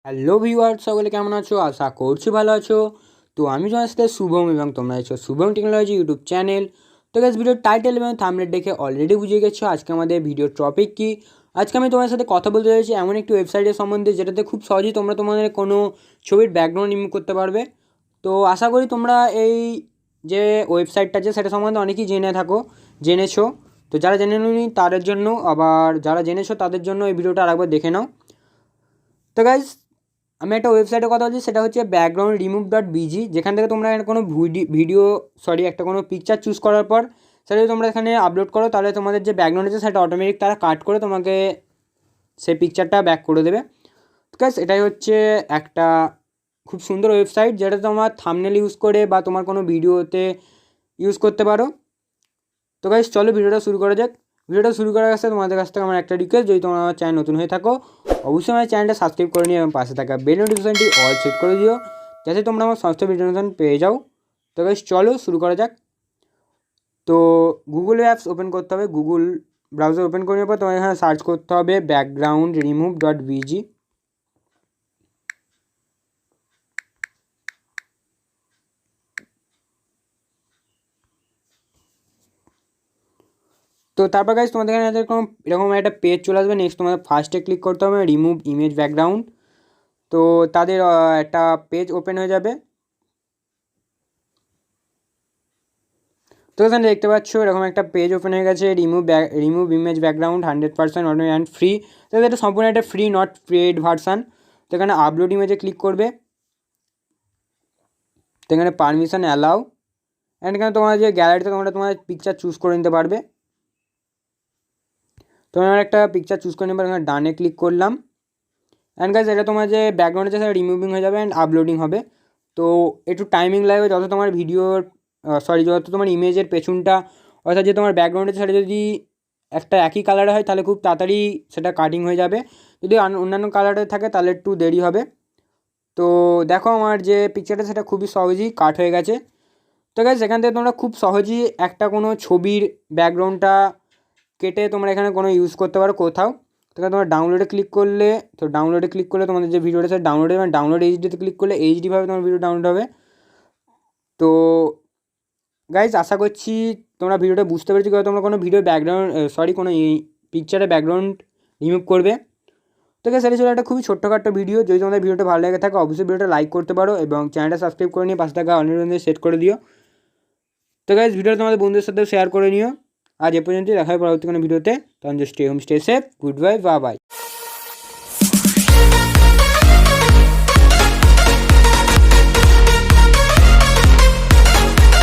Hello viewers, সকলে কেমন আছো? আশা করছি ভালো আছো। তো আমি তোমার সাথে শুভম এবং তোমরা আছো শুভম টেকনোলজি ইউটিউব চ্যানেল। তো গাইস, ভিডিওর টাইটেল এবং থাম্বনেল দেখে অলরেডি বুঝে গেছো আজকে আমাদের ভিডিওর টপিক কি। আজকে আমি তোমার সাথে কথা বলতে চাইছি এমন একটি ওয়েবসাইটের সম্বন্ধে যেটাতে খুব সহজেই তোমরা তোমাদের কোনো ছবির ব্যাকগ্রাউন্ড রিমুভ করতে পারবে। তো আশা করি তোমরা এই যে ওয়েবসাইটটা আছে সেটা সম্বন্ধে অনেকেই জেনেছো। তো যারা জেনে নি তাদের জন্য, আবার যারা জেনেছো তাদের জন্য এই ভিডিওটা আরেকবার দেখে নাও। তো গাইজ, আমি একটা ওয়েবসাইটের কথা বলছি, সেটা হচ্ছে ব্যাকগ্রাউন্ড রিমুভ ডট বিজি, যেখান থেকে তোমরা কোনো একটা কোনো পিকচার চুজ করার পর সেটা যদি তোমরা এখানে আপলোড করো, তাহলে তোমাদের যে ব্যাকগ্রাউন্ড আছে সেটা অটোমেটিক তারা কাট করে তোমাকে সেই পিকচারটা ব্যাক করে দেবে। তো গাইজ, এটাই হচ্ছে একটা খুব সুন্দর ওয়েবসাইট যেটা তোমার থাম্বনেল ইউজ করে বা তোমার কোনো ভিডিওতে ইউজ করতে পারো। তো গাইজ, চলো ভিডিওটা শুরু করা যাক। ভিডিওটা শুরু করার কাছে তোমাদের কাছ থেকে আমার একটা রিকোয়েস্ট, যদি তোমরা আমার চ্যানেল নতুন হয়ে থাকো অবশ্যই আমার চ্যানেলটা সাবস্ক্রাইব করে নিও এবং পাশে থাকা বেল নোটিফিকেশনটি অল সেট করে দিও, যাতে তোমরা আমার সমস্ত ভিডিও নোটিফিকেশন পেয়ে যাও। তো গাইজ, চলো শুরু করা যাক। তো গুগল অ্যাপস ওপেন করতে হবে, গুগল ব্রাউজার ওপেন করে নেওয়ার পর তোমার এখানে সার্চ করতে হবে ব্যাকগ্রাউন্ড রিমুভ ডট বিজি। তো তারপর গাইজ, তোমাদের এখানে এরকম একটা পেজ চলে আসবে। নেক্সট তোমাদের ফার্স্টে ক্লিক করতে হবে রিমুভ ইমেজ ব্যাকগ্রাউন্ড। তো তাদের একটা পেজ ওপেন হয়ে যাবে। তো এখানে দেখতে পাচ্ছ এরকম একটা পেজ ওপেন হয়ে গেছে, remove image background 100% auto and free. তো এটা সম্পূর্ণ একটা ফ্রি নট পেড ভার্সান। তো এখানে আপলোড ইমেজে ক্লিক করবে, তো এখানে পারমিশন অ্যালাউ, অ্যান্ড এখানে তোমার যে গ্যালারিতে তোমরা তোমার পিকচার চুজ করে নিতে পারবে। তো আমার একটা পিকচার চুজ করে নেবার এখানে ডানে ক্লিক করলাম। অ্যান্ড গাইজ, এটা তোমার যে ব্যাকগ্রাউন্ড আছে সেটা রিমুভিং হয়ে যাবে অ্যান্ড আপলোডিং হবে। তো একটু টাইমিং লাগবে, যত তোমার যত তোমার ইমেজের পেছনটা, অর্থাৎ যে তোমার ব্যাকগ্রাউন্ড আছে সেটা যদি একটা একই কালারে হয় তাহলে খুব তাড়াতাড়ি সেটা কাটিং হয়ে যাবে, যদি অন্যান্য কালারে থাকে তাহলে একটু দেরি হবে। তো দেখো আমার যে পিকচারটা সেটা খুবই সহজেই কাট হয়ে গেছে। তো গাইজ, এখান থেকে তোমরা খুব সহজেই একটা কোনো ছবির ব্যাকগ্রাউন্ডটা কেটে তোমরা এখানে কোনো ইউজ করতে পারো কোথাও। তো তোমরা ডাউনলোডে ক্লিক করলে, তোমাদের যে ভিডিওটা সেটা ডাউনলোড এইচডিতে ক্লিক করলে এইচডিভাবে তোমার ভিডিও ডাউনলোড হবে। তো গাইজ, আশা করছি তোমরা ভিডিওটা বুঝতে পেরেছি কীভাবে তোমরা কোনো ভিডিও কোনো এই পিকচারের ব্যাকগ্রাউন্ড রিমুভ করবে। তো গাইজ, সেটা ছিল একটা খুবই ছোট্টখাট্টো ভিডিও। যদি তোমাদের ভিডিওটা ভালো লেগে থাকে অবশ্যই ভিডিওটা লাইক করতে পারো এবং চ্যানেলটা সাবস্ক্রাইব করে নিয়ে পাশে থাকা অন্য সেট করে দিও। তো গাইজ, ভিডিওটা তোমাদের বন্ধুদের সাথে শেয়ার করে নিও। আজ এ পর্যন্তই, দেখা হয় পরবর্তী কোনো ভিডিওতে। তখন stay home, stay safe, good bye, by.